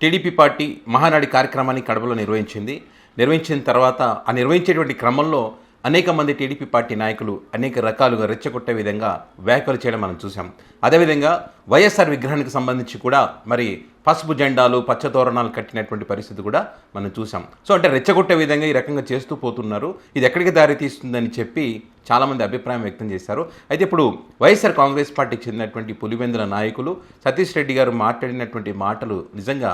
TDP party మహానాడి కార్యక్రమాన్ని కడపలో నిర్వహించిన తర్వాత ఆ నిర్వహించేటువంటి క్రమంలో అనేక మంది టీడీపీ పార్టీ నాయకులు అనేక రకాలుగా రెచ్చగొట్టే విధంగా వ్యాఖ్యలు చేయడం మనం చూసాం. అదేవిధంగా వైఎస్ఆర్ విగ్రహానికి సంబంధించి కూడా మరి పసుపు జెండాలు పచ్చ తోరణాలు కట్టినటువంటి పరిస్థితి కూడా మనం చూసాం. సో అంటే రెచ్చగొట్టే విధంగా ఈ రకంగా చేస్తూ పోతున్నారు. ఇది ఎక్కడికి దారి తీస్తుందని చెప్పి చాలామంది అభిప్రాయం వ్యక్తం చేశారు. అయితే ఇప్పుడు వైఎస్ఆర్ కాంగ్రెస్ పార్టీకి చెందినటువంటి పులివెందుల నాయకులు సతీష్ రెడ్డి గారు మాట్లాడినటువంటి మాటలు నిజంగా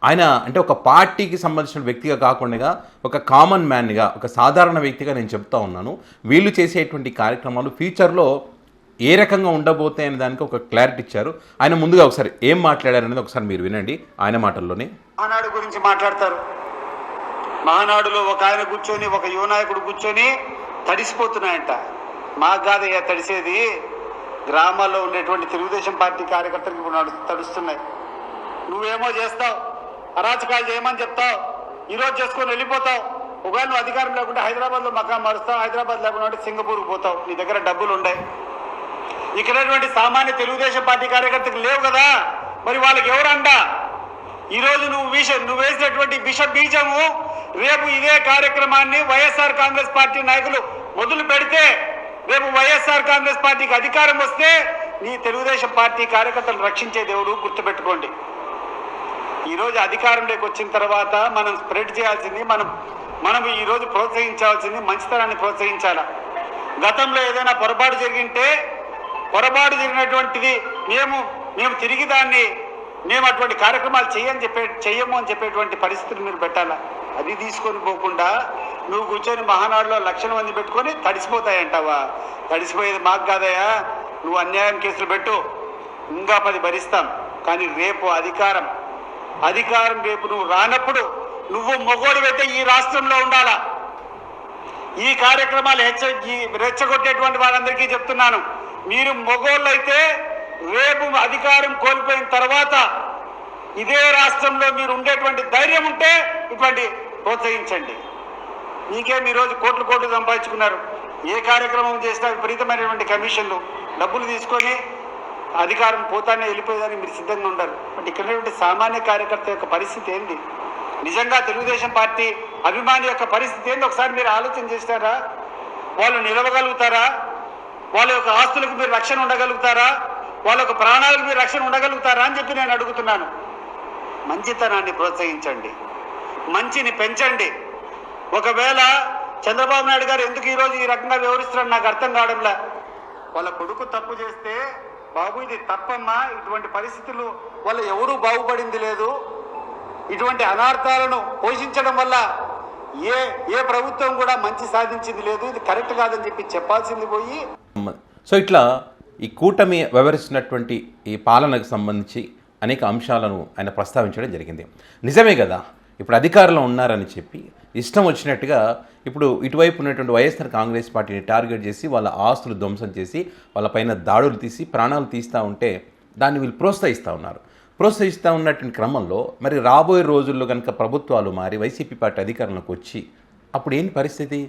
ఆయన అంటే ఒక పార్టీకి సంబంధించిన వ్యక్తిగా కాకుండా ఒక కామన్ మ్యాన్గా ఒక సాధారణ వ్యక్తిగా నేను చెప్తా ఉన్నాను. వీళ్ళు చేసేటువంటి కార్యక్రమాలు ఫ్యూచర్లో ఏ రకంగా ఉండబోతాయనే దానికి ఒక క్లారిటీ ఇచ్చారు. ఆయన ముందుగా ఒకసారి ఏం మాట్లాడారనేది ఒకసారి మీరు వినండి ఆయన మాటల్లోనే. మహానాడు గురించి మాట్లాడతారు. మహానాడులో ఒక ఆయన కూర్చొని ఒక యువ నాయకుడు కూర్చొని తడిసిపోతున్నాయంట. మాకు కాదయ్యా తడిసేది, గ్రామాల్లో ఉండేటువంటి తెలుగుదేశం పార్టీ కార్యకర్తలకు ఇప్పుడు తడుస్తున్నాయి. నువ్వేమో చేస్తావు, అరాచకాలు చేయమని చెప్తావు, ఈరోజు చేసుకొని వెళ్ళిపోతావు. ఒకవేళ నువ్వు అధికారం లేకుండా హైదరాబాద్లో మకాం మారుస్తావు, హైదరాబాద్ లేకుండా సింగపూర్కి పోతావు. నీ దగ్గర డబ్బులు ఉన్నాయి. ఇక్కడటువంటి సామాన్య తెలుగుదేశం పార్టీ కార్యకర్తలకు లేవు కదా, మరి వాళ్ళకి ఎవరు అండ? ఈరోజు నువ్వు వేసినటువంటి విష బీజము రేపు ఇదే కార్యక్రమాన్ని వైఎస్ఆర్ కాంగ్రెస్ పార్టీ నాయకులు మొదలు పెడితే, రేపు వైఎస్ఆర్ కాంగ్రెస్ పార్టీకి అధికారం వస్తే నీ తెలుగుదేశం పార్టీ కార్యకర్తలు రక్షించే దేవుడు గుర్తుపెట్టుకోండి. ఈరోజు అధికారంలోకి వచ్చిన తర్వాత మనం స్ప్రెడ్ చేయాల్సింది, మనం ఈరోజు ప్రోత్సహించాల్సింది మంచితనాన్ని ప్రోత్సహించాలా. గతంలో ఏదైనా పొరపాటు జరిగినటువంటిది మేము తిరిగి దాన్ని అటువంటి కార్యక్రమాలు చెయ్యము అని చెప్పేటువంటి పరిస్థితులు మీరు పెట్టాలా. అది తీసుకొని పోకుండా నువ్వు కూర్చొని మహానాడులో లక్షల మంది పెట్టుకొని తడిసిపోతాయంటావా? తడిసిపోయేది మాకు కాదయా. నువ్వు అన్యాయం కేసులు పెట్టు, ఇంకా 10 భరిస్తాం. కానీ రేపు అధికారం రేపు నువ్వు రానప్పుడు నువ్వు మొగోడివైతే ఈ రాష్ట్రంలో ఉండాలా. ఈ కార్యక్రమాలు రెచ్చగొట్టేటువంటి వాళ్ళందరికీ చెప్తున్నాను, మీరు మొగోళ్ళు అయితే రేపు అధికారం కోల్పోయిన తర్వాత ఇదే రాష్ట్రంలో మీరు ఉండేటువంటి ధైర్యం ఉంటే ఇటువంటి ప్రోత్సహించండి. మీకేం ఈరోజు కోట్లు సంపాదించుకున్నారు. ఏ కార్యక్రమం చేసినా విపరీతమైనటువంటి కమిషన్లు, డబ్బులు తీసుకొని అధికారం పోతానే వెళ్ళిపోయేదానికి మీరు సిద్ధంగా ఉండాలి. బట్ ఇక్కడ సామాన్య కార్యకర్త యొక్క పరిస్థితి ఏంది? నిజంగా తెలుగుదేశం పార్టీ అభిమాని యొక్క పరిస్థితి ఏంది ఒకసారి మీరు ఆలోచన చేస్తారా? వాళ్ళు నిలవగలుగుతారా? వాళ్ళ యొక్క ఆస్తులకు మీరు రక్షణ ఉండగలుగుతారా? వాళ్ళ యొక్క ప్రాణాలకు మీరు రక్షణ ఉండగలుగుతారా అని చెప్పి నేను అడుగుతున్నాను. మంచితనాన్ని ప్రోత్సహించండి, మంచిని పెంచండి. ఒకవేళ చంద్రబాబు నాయుడు గారు ఎందుకు ఈరోజు ఈ రకంగా వ్యవహరిస్తున్నాడు నాకు అర్థం కావడంలా. వాళ్ళ కొడుకు తప్పు చేస్తే, బాబు ఇది తప్పమ్మా, ఇటువంటి పరిస్థితులు వల్ల ఎవరూ బాగుపడింది లేదు, ఇటువంటి అనార్థాలను పోషించడం వల్ల ఏ ప్రభుత్వం కూడా మంచి సాధించింది లేదు, ఇది కరెక్ట్ కాదని చెప్పి చెప్పాల్సింది పోయి. సో ఇట్లా ఈ కూటమి వ్యవహరిస్తున్నటువంటి ఈ పాలనకు సంబంధించి అనేక అంశాలను ఆయన ప్రస్తావించడం జరిగింది. నిజమే కదా, ఇప్పుడు అధికారంలో ఉన్నారని చెప్పి ఇష్టం వచ్చినట్టుగా ఇప్పుడు ఇటువైపు ఉన్నటువంటి వైఎస్ఆర్ కాంగ్రెస్ పార్టీని టార్గెట్ చేసి వాళ్ళ ఆస్తులు ధ్వంసం చేసి వాళ్ళపైన దాడులు తీసి ప్రాణాలు తీస్తూ ఉంటే దాన్ని వీళ్ళు ప్రోత్సహిస్తూ ఉన్నటువంటి క్రమంలో మరి రాబోయే రోజుల్లో కనుక ప్రభుత్వాలు మారి వైసీపీ పార్టీ అధికారంలోకి వచ్చి అప్పుడు ఏంటి పరిస్థితి?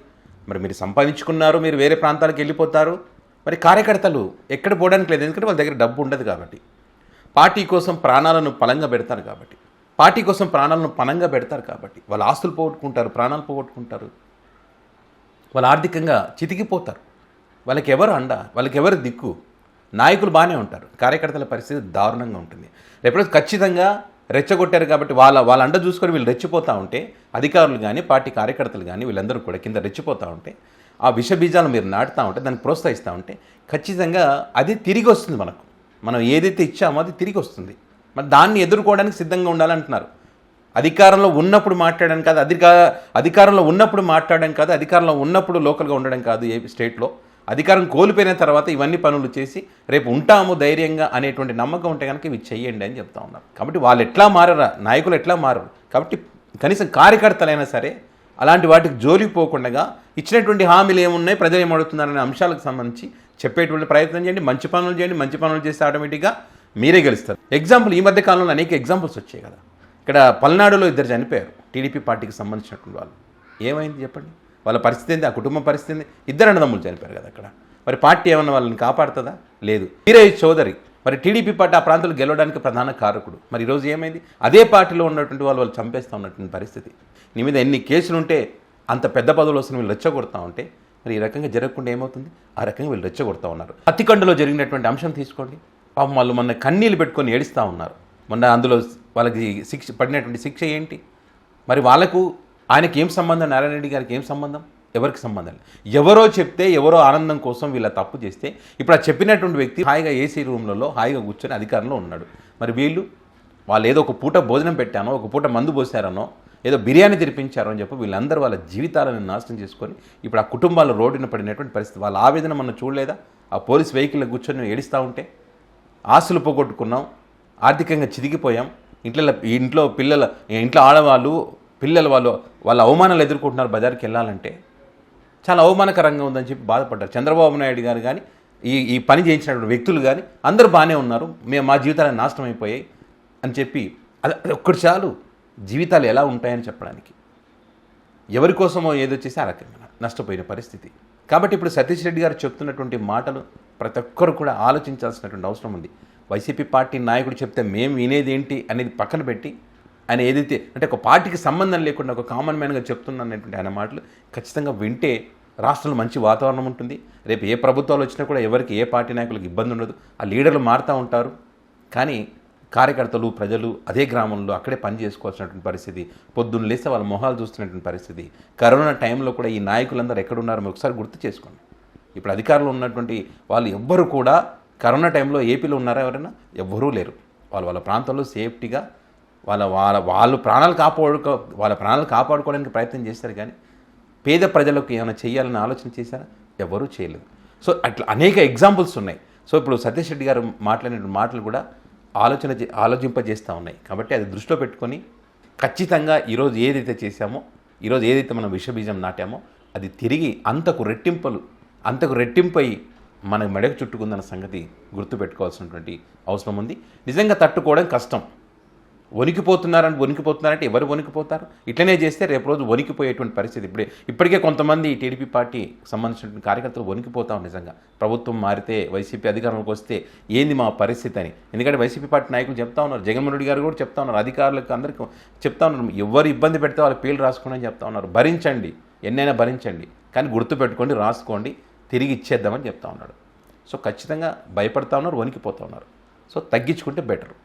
మరి మీరు సంపాదించుకున్నారు, మీరు వేరే ప్రాంతాలకు వెళ్ళిపోతారు, మరి కార్యకర్తలు ఎక్కడ పోవడానికి లేదు. ఎందుకంటే వాళ్ళ దగ్గర డబ్బు ఉండదు కాబట్టి, పార్టీ కోసం ప్రాణాలను పణంగా పెడతారు కాబట్టి, వాళ్ళ ఆస్తులు పోగొట్టుకుంటారు, ప్రాణాలు పోగొట్టుకుంటారు, వాళ్ళు ఆర్థికంగా చితికిపోతారు. వాళ్ళకి ఎవరు అండ, వాళ్ళకి ఎవరు దిక్కు? నాయకులు బాగానే ఉంటారు, కార్యకర్తల పరిస్థితి దారుణంగా ఉంటుంది. ఎప్పుడైతే ఖచ్చితంగా రెచ్చగొట్టారు కాబట్టి వాళ్ళ అండ చూసుకొని వీళ్ళు రెచ్చిపోతూ ఉంటే, అధికారులు కానీ పార్టీ కార్యకర్తలు కానీ వీళ్ళందరూ కూడా కింద రెచ్చిపోతూ ఉంటే, ఆ విషబీజాలు మీరు నాటుతూ ఉంటే, దాన్ని ప్రోత్సహిస్తూ ఉంటే ఖచ్చితంగా అది తిరిగి వస్తుంది. మనం ఏదైతే ఇచ్చామో అది తిరిగి వస్తుంది. మరి దాన్ని ఎదుర్కోవడానికి సిద్ధంగా ఉండాలంటున్నారు. అధికారంలో ఉన్నప్పుడు మాట్లాడడం కాదు, అధికారంలో ఉన్నప్పుడు లోకల్గా ఉండడం కాదు. ఏ స్టేట్లో అధికారం కోల్పోయిన తర్వాత ఇవన్నీ పనులు చేసి రేపు ఉంటాము ధైర్యంగా అనేటువంటి నమ్మకం ఉంటే కనుక ఇవి చెయ్యండి అని చెప్తా ఉన్నారు. కాబట్టి వాళ్ళు ఎట్లా మారరా, నాయకులు ఎట్లా మారరు. కాబట్టి కనీసం కార్యకర్తలైనా సరే అలాంటి వాటికి జోలిపోకుండా ఇచ్చినటువంటి హామీలు ఏమున్నాయి, ప్రజలు ఏమడుతున్నారనే అంశాలకు సంబంధించి చెప్పేటువంటి ప్రయత్నం చేయండి. మంచి పనులు చేస్తే ఆటోమేటిక్గా మీరే గెలుస్తారు. ఎగ్జాంపుల్ ఈ మధ్య కాలంలో అనేక ఎగ్జాంపుల్స్ వచ్చాయి కదా. ఇక్కడ పల్నాడులో 2 చనిపోయారు టీడీపీ పార్టీకి సంబంధించినటువంటి వాళ్ళు. ఏమైంది చెప్పండి? వాళ్ళ పరిస్థితి ఏంది? ఆ కుటుంబ పరిస్థితి ఏంది? 2 అన్నదమ్ములు చనిపోయారు కదా అక్కడ. మరి పార్టీ ఏమన్నా వాళ్ళని కాపాడుతుందా? లేదు. వీరయ్య చౌదరి మరి టీడీపీ పార్టీ ఆ ప్రాంతాలు గెలవడానికి ప్రధాన కారకుడు. మరి ఈరోజు ఏమైంది? అదే పార్టీలో ఉన్నటువంటి వాళ్ళు చంపేస్తూ ఉన్నటువంటి పరిస్థితి. నీ మీద ఎన్ని కేసులు ఉంటే అంత పెద్ద పదవులు వస్తున్న వీళ్ళు రెచ్చగొడతా ఉంటే మరి ఈ రకంగా జరగకుండా ఏమవుతుంది? ఆ రకంగా వీళ్ళు రెచ్చగొడతా ఉన్నారు. అతికండలో జరిగినటువంటి అంశం తీసుకోండి. పాపం వాళ్ళు మొన్న కన్నీళ్ళు పెట్టుకొని ఏడుస్తూ ఉన్నారు. మొన్న అందులో వాళ్ళకి పడినటువంటి శిక్ష ఏంటి? మరి వాళ్ళకు ఆయనకి ఏం సంబంధం? నారాయణ రెడ్డి గారికి ఏం సంబంధం? ఎవరికి సంబంధం లేదు. ఎవరో చెప్తే ఎవరో ఆనందం కోసం వీళ్ళ తప్పు చేస్తే ఇప్పుడు ఆ చెప్పినటువంటి వ్యక్తి హాయిగా ఏసీ రూమ్లలో హాయిగా కూర్చొని అధికారంలో ఉన్నాడు. మరి వాళ్ళు ఏదో ఒక పూట భోజనం పెట్టానో, ఒక పూట మందు పోసారనో, ఏదో బిర్యానీ తినిపించారో అని చెప్పి వీళ్ళందరూ వాళ్ళ జీవితాలను నాశనం చేసుకొని ఇప్పుడు ఆ కుటుంబాలు రోడ్డున పడినటువంటి పరిస్థితి. వాళ్ళ ఆవేదన మనం చూడలేదా? ఆ పోలీస్ వెహికల్లో కూర్చొని ఏడుస్తూ ఉంటే ఆస్తులు పోగొట్టుకున్నాం, ఆర్థికంగా చిదిగిపోయాం, ఇంట్లో ఆడవాళ్ళు పిల్లలు వాళ్ళ అవమానాలు ఎదుర్కొంటున్నారు. బజార్కి వెళ్ళాలంటే చాలా అవమానకరంగా ఉందని చెప్పి బాధపడ్డారు. చంద్రబాబు నాయుడు గారు కానీ ఈ పని చేయించినటువంటి వ్యక్తులు కానీ అందరూ బాగానే ఉన్నారు, మా జీవితాలు నాశనం అయిపోయాయి అని చెప్పి అది ఒక్కటి చాలు జీవితాలు ఎలా ఉంటాయని చెప్పడానికి. ఎవరి కోసమో ఏదో చేసి ఆ రకంగా నష్టపోయిన పరిస్థితి. కాబట్టి ఇప్పుడు సతీష్ రెడ్డి గారు చెప్తున్నటువంటి మాటలు ప్రతి ఒక్కరు కూడా ఆలోచించాల్సినటువంటి అవసరం ఉంది. వైసీపీ పార్టీ నాయకుడు చెప్తే మేము వినేది ఏంటి అనేది పక్కన పెట్టి ఆయన ఏదైతే అంటే ఒక పార్టీకి సంబంధం లేకుండా ఒక కామన్ మ్యాన్గా చెప్తున్నటువంటి ఆయన మాటలు ఖచ్చితంగా వింటే రాష్ట్రంలో మంచి వాతావరణం ఉంటుంది. రేపు ఏ ప్రభుత్వాలు వచ్చినా కూడా ఎవరికి ఏ పార్టీ నాయకులకు ఇబ్బంది ఉండదు. ఆ లీడర్లు మారుతూ ఉంటారు, కానీ కార్యకర్తలు ప్రజలు అదే గ్రామంలో అక్కడే పని చేసుకోవాల్సినటువంటి పరిస్థితి. పొద్దున్న లేస్తే వాళ్ళ మొహాలు చూస్తున్నటువంటి పరిస్థితి. కరోనా టైంలో కూడా ఈ నాయకులందరూ ఎక్కడున్నారో మీరు ఒకసారి గుర్తు చేసుకోండి. ఇప్పుడు అధికారంలో ఉన్నటువంటి వాళ్ళు ఎవ్వరు కూడా కరోనా టైంలో ఏపీలో ఉన్నారా? ఎవరైనా? ఎవ్వరూ లేరు. వాళ్ళ ప్రాంతంలో సేఫ్టీగా వాళ్ళు ప్రాణాలు కాపాడుకోవడానికి ప్రయత్నం చేశారు, కానీ పేద ప్రజలకు ఏమైనా చేయాలని ఆలోచన చేశారా? ఎవరూ చేయలేదు. సో అట్లా అనేక ఎగ్జాంపుల్స్ ఉన్నాయి. సో ఇప్పుడు సతీష్ రెడ్డి గారు మాట్లాడిన మాటలు కూడా ఆలోచింపజేస్తూ ఉన్నాయి. కాబట్టి అది దృష్టిలో పెట్టుకొని ఖచ్చితంగా ఈరోజు ఏదైతే చేశామో, ఈరోజు ఏదైతే మనం విషబీజం నాటామో అది తిరిగి అంతకు రెట్టింపై మన మెడకు చుట్టుకుందన్న సంగతి గుర్తుపెట్టుకోవాల్సినటువంటి అవసరం ఉంది. నిజంగా తట్టుకోవడం కష్టం. వణికిపోతున్నారంటే ఎవరు వణికిపోతారు? ఇట్లనే చేస్తే రేపు రోజు వణికిపోయేటువంటి పరిస్థితి. ఇప్పటికే కొంతమంది టీడీపీ పార్టీ సంబంధించిన కార్యకర్తలు వణికిపోతాం. నిజంగా ప్రభుత్వం మారితే, వైసీపీ అధికారంలోకి వస్తే ఏంది మా పరిస్థితి అని. ఎందుకంటే వైసీపీ పార్టీ నాయకులు చెప్తా ఉన్నారు, జగన్మోహన్ రెడ్డి గారు కూడా చెప్తా ఉన్నారు, అధికారులకు అందరికీ చెప్తా ఉన్నారు, ఎవరు ఇబ్బంది పెడితే వాళ్ళ పేర్లు రాసుకోండి అని చెప్తా ఉన్నారు. భరించండి, ఎన్నైనా భరించండి, కానీ గుర్తుపెట్టుకోండి, రాసుకోండి, తిరిగి ఇచ్చేద్దామని చెప్తా ఉన్నాడు. సో ఖచ్చితంగా భయపడతా ఉన్నారు, వణికిపోతూ ఉన్నారు. సో తగ్గించుకుంటే బెటర్.